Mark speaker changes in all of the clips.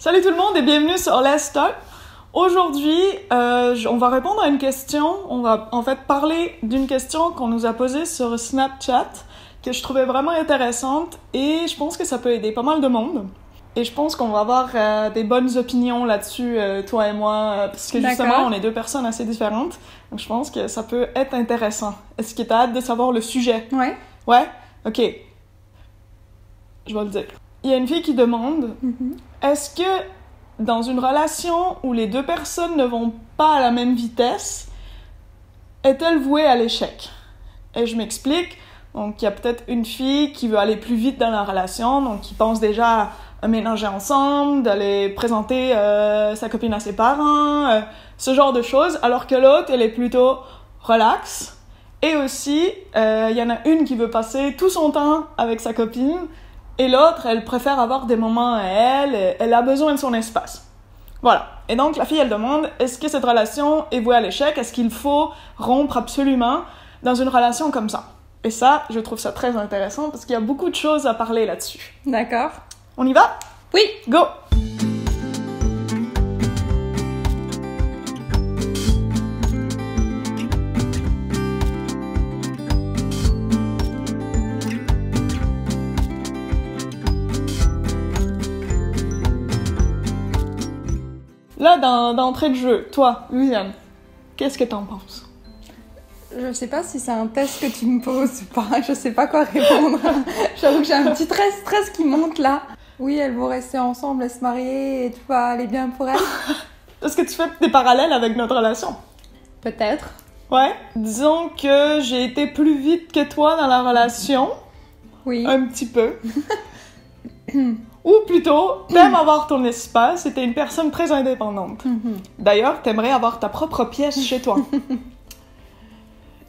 Speaker 1: Salut tout le monde et bienvenue sur Let's Talk. Aujourd'hui, on va répondre à une question. On va en fait parler d'une question qu'on nous a posée sur Snapchat que je trouvais vraiment intéressante et je pense que ça peut aider pas mal de monde. Et je pense qu'on va avoir des bonnes opinions là-dessus, toi et moi, parce que justement, on est deux personnes assez différentes. Donc je pense que ça peut être intéressant. Est-ce que tu as hâte de savoir le sujet?
Speaker 2: Ouais.
Speaker 1: Ouais? Ok. Je vais le dire. Il y a une fille qui demande est-ce que dans une relation où les deux personnes ne vont pas à la même vitesse, est-elle vouée à l'échec? Et je m'explique. Donc, il y a peut-être une fille qui veut aller plus vite dans la relation, donc qui pense déjà à ménager ensemble, d'aller présenter sa copine à ses parents, ce genre de choses, alors que l'autre, elle est plutôt relax. Et aussi, il y en a une qui veut passer tout son temps avec sa copine, et l'autre, elle préfère avoir des moments à elle, elle a besoin de son espace. Voilà. Et donc, la fille, elle demande, est-ce que cette relation est vouée à l'échec? Est-ce qu'il faut rompre absolument dans une relation comme ça? Et ça, je trouve ça très intéressant parce qu'il y a beaucoup de choses à parler là-dessus.
Speaker 2: D'accord.
Speaker 1: On y va?
Speaker 2: Oui.
Speaker 1: Go! Là, d'entrée de jeu, toi, Louisiane, qu'est-ce que t'en penses?
Speaker 2: Je sais pas si c'est un test que tu me poses ou pas, je sais pas quoi répondre. J'avoue que j'ai un petit stress qui monte là. Oui, elles vont rester ensemble et se marier et tout va aller bien pour elles.
Speaker 1: Est-ce que tu fais des parallèles avec notre relation?
Speaker 2: Peut-être.
Speaker 1: Ouais. Disons que j'ai été plus vite que toi dans la relation.
Speaker 2: Oui.
Speaker 1: Un petit peu. Ou plutôt, t'aimes avoir ton espace et t'es une personne très indépendante. D'ailleurs, t'aimerais avoir ta propre pièce chez toi.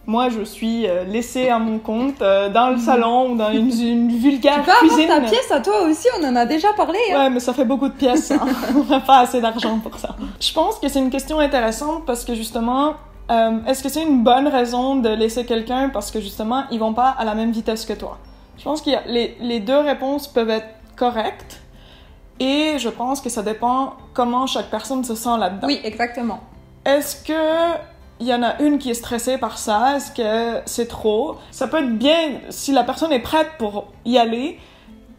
Speaker 1: Moi, je suis laissée à mon compte dans le salon ou dans une vulgaire cuisine.
Speaker 2: Tu peux avoir ta pièce à toi aussi, on en a déjà parlé. Hein.
Speaker 1: Ouais, mais ça fait beaucoup de pièces. Hein. On n'a pas assez d'argent pour ça. Je pense que c'est une question intéressante parce que justement, est-ce que c'est une bonne raison de laisser quelqu'un parce que justement, ils vont pas à la même vitesse que toi? Je pense que les deux réponses peuvent être correctes et je pense que ça dépend comment chaque personne se sent là-dedans.
Speaker 2: Oui, exactement.
Speaker 1: Est-ce que il y en a une qui est stressée par ça? Est-ce que c'est trop? Ça peut être bien si la personne est prête pour y aller,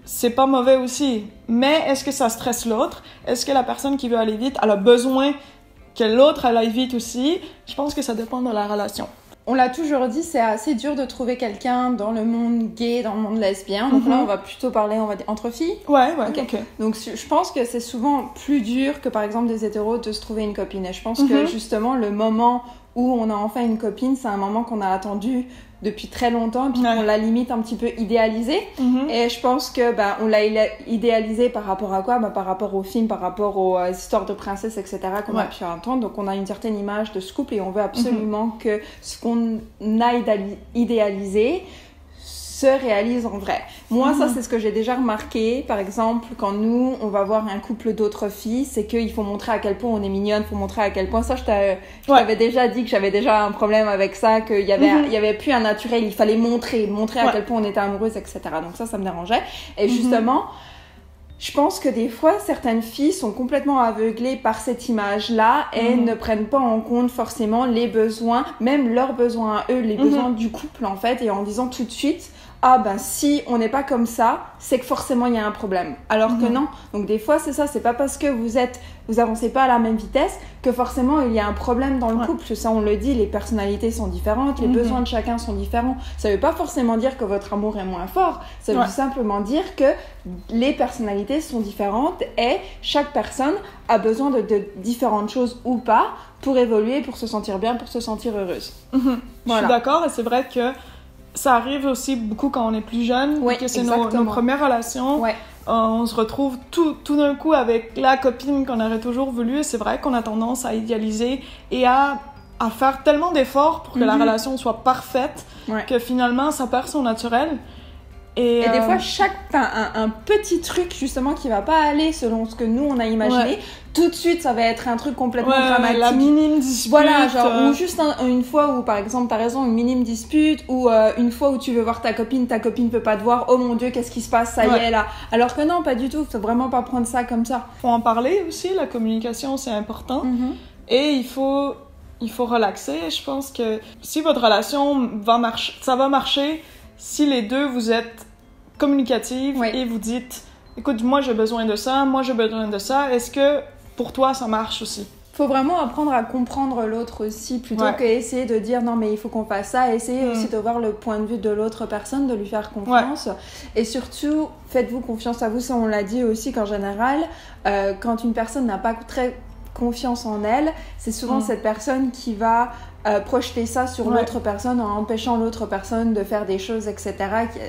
Speaker 1: c'est pas mauvais aussi. Mais est-ce que ça stresse l'autre? Est-ce que la personne qui veut aller vite, elle a besoin que l'autre elle aille vite aussi? Je pense que ça dépend de la relation.
Speaker 2: On l'a toujours dit, c'est assez dur de trouver quelqu'un dans le monde gay, dans le monde lesbien. Donc là, on va plutôt parler, on va dire, entre filles.
Speaker 1: Ouais, ok.
Speaker 2: Donc je pense que c'est souvent plus dur que par exemple des hétéros de se trouver une copine. Et je pense que justement, le moment où on a enfin une copine, c'est un moment qu'on a attendu depuis très longtemps, puis on l'a limite un petit peu idéalisé. Et je pense que on l'a idéalisé par rapport à quoi? Par rapport aux films, par rapport aux histoires de princesses, etc. qu'on a pu entendre. Donc on a une certaine image de ce couple et on veut absolument que ce qu'on a idéalisé se réalise en vrai. Moi, ça, c'est ce que j'ai déjà remarqué. Par exemple, quand nous, on va voir un couple d'autres filles, c'est qu'il faut montrer à quel point on est mignonne, il faut montrer à quel point... Ça, je t'avais déjà dit que j'avais déjà un problème avec ça, qu'il y avait plus un naturel, il fallait montrer à quel point on était amoureuse, etc. Donc ça me dérangeait. Et justement... Je pense que des fois, certaines filles sont complètement aveuglées par cette image-là et ne prennent pas en compte forcément les besoins, même leurs besoins à eux, les besoins du couple en fait, et en disant tout de suite si on n'est pas comme ça, c'est que forcément il y a un problème. Alors que non. Donc des fois c'est ça, c'est pas parce que vous avancez pas à la même vitesse que forcément il y a un problème dans le couple. Ça on le dit, les personnalités sont différentes, les besoins de chacun sont différents. Ça veut pas forcément dire que votre amour est moins fort, ça veut simplement dire que les personnalités sont différentes et chaque personne a besoin de différentes choses ou pas pour évoluer, pour se sentir bien, pour se sentir heureuse. Voilà.
Speaker 1: Je suis d'accord et c'est vrai que ça arrive aussi beaucoup quand on est plus jeune, que c'est nos premières relations. On se retrouve tout d'un coup avec la copine qu'on aurait toujours voulu et c'est vrai qu'on a tendance à idéaliser et à faire tellement d'efforts pour que la relation soit parfaite que finalement ça perd son naturel.
Speaker 2: Et des fois, un petit truc justement qui va pas aller selon ce que nous on a imaginé, tout de suite ça va être un truc complètement dramatique.
Speaker 1: La minime dispute.
Speaker 2: Voilà, genre, ou juste une fois où par exemple t'as raison, une minime dispute, ou une fois où tu veux voir ta copine peut pas te voir, oh mon dieu, qu'est-ce qui se passe, ça y est là. Alors que non, pas du tout, faut vraiment pas prendre ça comme ça.
Speaker 1: Faut en parler aussi, la communication c'est important. Et il faut relaxer. Je pense que si votre relation va marcher, ça va marcher si les deux vous êtes communicatifs et vous dites écoute, moi j'ai besoin de ça, est-ce que pour toi ça marche aussi?
Speaker 2: Faut vraiment apprendre à comprendre l'autre aussi, plutôt qu'essayer de dire non mais il faut qu'on fasse ça, essayer aussi de voir le point de vue de l'autre personne, de lui faire confiance. Et surtout, faites-vous confiance à vous, ça on l'a dit aussi qu'en général, quand une personne n'a pas très confiance en elle, c'est souvent cette personne qui va projeter ça sur l'autre personne en empêchant l'autre personne de faire des choses, etc.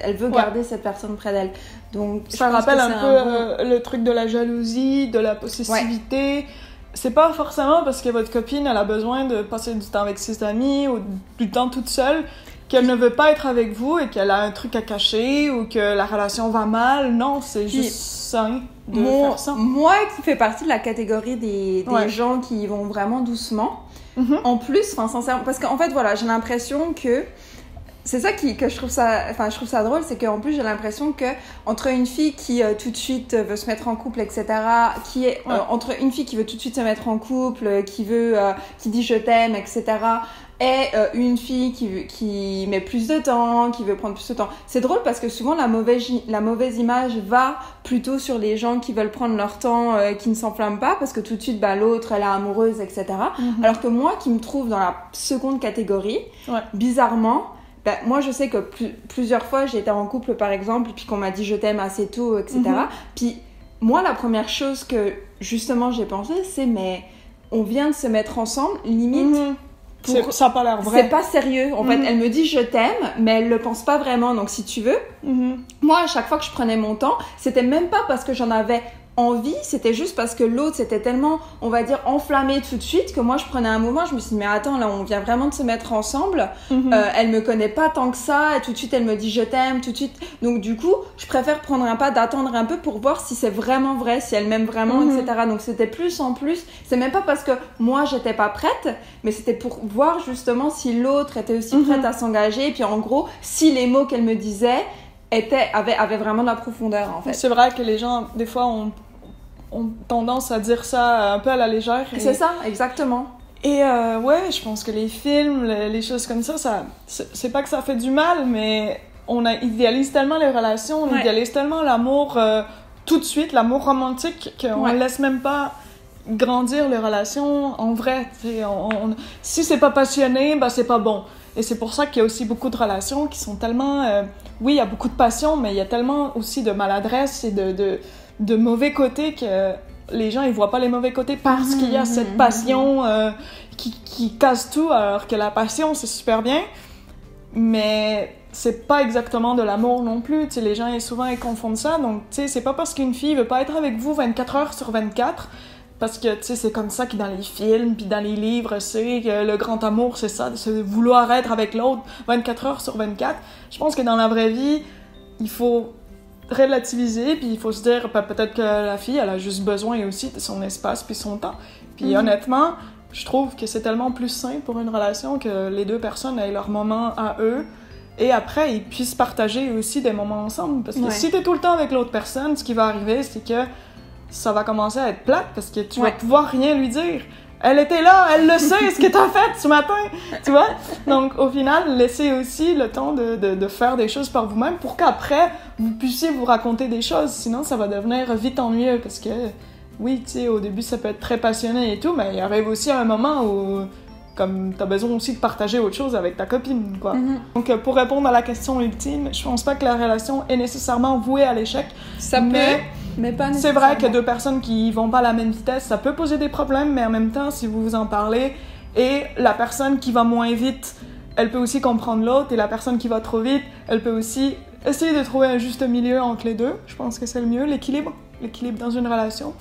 Speaker 2: Elle veut garder cette personne près d'elle. Donc,
Speaker 1: ça rappelle un peu le truc de la jalousie, de la possessivité. C'est pas forcément parce que votre copine elle a besoin de passer du temps avec ses amis ou du temps toute seule qu'elle ne veut pas être avec vous et qu'elle a un truc à cacher ou que la relation va mal. Non, c'est juste sain de faire ça.
Speaker 2: Moi qui fais partie de la catégorie des gens qui vont vraiment doucement, en plus, sincèrement, parce qu'en fait, voilà, j'ai l'impression que c'est ça que je trouve ça drôle, c'est qu'en plus j'ai l'impression que entre une fille qui tout de suite veut se mettre en couple, etc., entre une fille qui veut tout de suite se mettre en couple, qui dit je t'aime, etc., et une fille qui met plus de temps, qui veut prendre plus de temps. C'est drôle parce que souvent la mauvaise image va plutôt sur les gens qui veulent prendre leur temps, qui ne s'enflamment pas, parce que tout de suite l'autre elle est amoureuse, etc. Alors que moi qui me trouve dans la seconde catégorie, bizarrement, moi je sais que plusieurs fois j'ai été en couple par exemple, puis qu'on m'a dit je t'aime assez tôt, etc. Puis moi la première chose que justement j'ai pensé, c'est mais on vient de se mettre ensemble, limite
Speaker 1: ça n'a pas l'air vrai.
Speaker 2: C'est pas sérieux. En fait, elle me dit je t'aime, mais elle le pense pas vraiment. Donc si tu veux, moi à chaque fois que je prenais mon temps, c'était même pas parce que j'en avais envie, c'était juste parce que l'autre s'était tellement, on va dire, enflammé tout de suite que moi je prenais un moment, je me suis dit mais attends, là on vient vraiment de se mettre ensemble, elle me connaît pas tant que ça, et tout de suite elle me dit je t'aime, tout de suite, donc du coup je préfère prendre un pas, d'attendre un peu pour voir si c'est vraiment vrai, si elle m'aime vraiment, etc. Donc c'était plus en plus, c'est même pas parce que moi j'étais pas prête, mais c'était pour voir justement si l'autre était aussi prête à s'engager, et puis en gros si les mots qu'elle me disait avaient vraiment de la profondeur en fait.
Speaker 1: C'est vrai que les gens des fois ont tendance à dire ça un peu à la légère.
Speaker 2: C'est ça, exactement.
Speaker 1: Et je pense que les films, les choses comme ça, c'est pas que ça fait du mal, mais on idéalise tellement les relations, on idéalise tellement l'amour tout de suite, l'amour romantique, qu'on ne laisse même pas grandir les relations en vrai. Si c'est pas passionné, c'est pas bon. Et c'est pour ça qu'il y a aussi beaucoup de relations qui sont tellement... oui, il y a beaucoup de passion, mais il y a tellement aussi de maladresse et de mauvais côtés que les gens ils voient pas les mauvais côtés parce qu'il y a cette passion qui casse tout, alors que la passion c'est super bien, mais c'est pas exactement de l'amour non plus. Tu sais, les gens souvent ils confondent ça, donc tu sais, c'est pas parce qu'une fille veut pas être avec vous 24 heures sur 24 parce que tu sais c'est comme ça que dans les films puis dans les livres c'est que le grand amour c'est ça, de vouloir être avec l'autre 24 heures sur 24. Je pense que dans la vraie vie il faut relativiser, puis il faut se dire peut-être que la fille elle a juste besoin aussi de son espace puis son temps. Puis honnêtement, je trouve que c'est tellement plus sain pour une relation que les deux personnes aient leur moment à eux et après ils puissent partager aussi des moments ensemble, parce que si t'es tout le temps avec l'autre personne, ce qui va arriver c'est que ça va commencer à être plate parce que tu vas pouvoir rien lui dire. Elle était là, elle le sait, ce que t'as fait ce matin, tu vois? Donc, au final, laissez aussi le temps de faire des choses par vous-même pour qu'après, vous puissiez vous raconter des choses. Sinon, ça va devenir vite ennuyeux parce que, oui, tu sais, au début, ça peut être très passionné et tout, mais il arrive aussi un moment où, comme, t'as besoin aussi de partager autre chose avec ta copine, quoi. Donc, pour répondre à la question ultime, je pense pas que la relation est nécessairement vouée à l'échec.
Speaker 2: Ça peut... Mais pas
Speaker 1: c'est vrai que deux personnes qui vont pas à la même vitesse, ça peut poser des problèmes, mais en même temps, si vous vous en parlez, et la personne qui va moins vite, elle peut aussi comprendre l'autre, et la personne qui va trop vite, elle peut aussi essayer de trouver un juste milieu entre les deux. Je pense que c'est le mieux, l'équilibre dans une relation.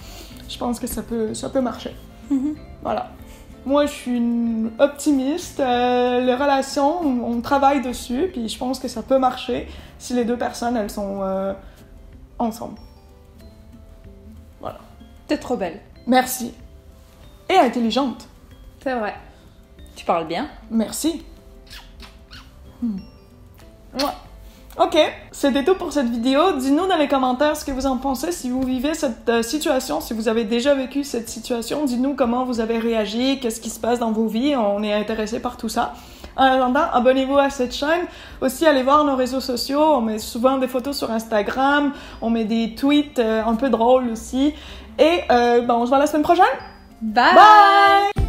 Speaker 1: Je pense que ça peut marcher. Voilà. Moi, je suis une optimiste. Les relations, on travaille dessus, puis je pense que ça peut marcher si les deux personnes, elles sont ensemble. Voilà.
Speaker 2: T'es trop belle.
Speaker 1: Merci. Et intelligente.
Speaker 2: C'est vrai. Tu parles bien.
Speaker 1: Merci. Ouais. Ok, c'était tout pour cette vidéo. Dis-nous dans les commentaires ce que vous en pensez, si vous vivez cette situation, si vous avez déjà vécu cette situation. Dites-nous comment vous avez réagi, qu'est-ce qui se passe dans vos vies. On est intéressé par tout ça. En attendant, abonnez-vous à cette chaîne. Aussi, allez voir nos réseaux sociaux. On met souvent des photos sur Instagram. On met des tweets un peu drôles aussi. Et on se voit la semaine prochaine.
Speaker 2: Bye!
Speaker 1: Bye!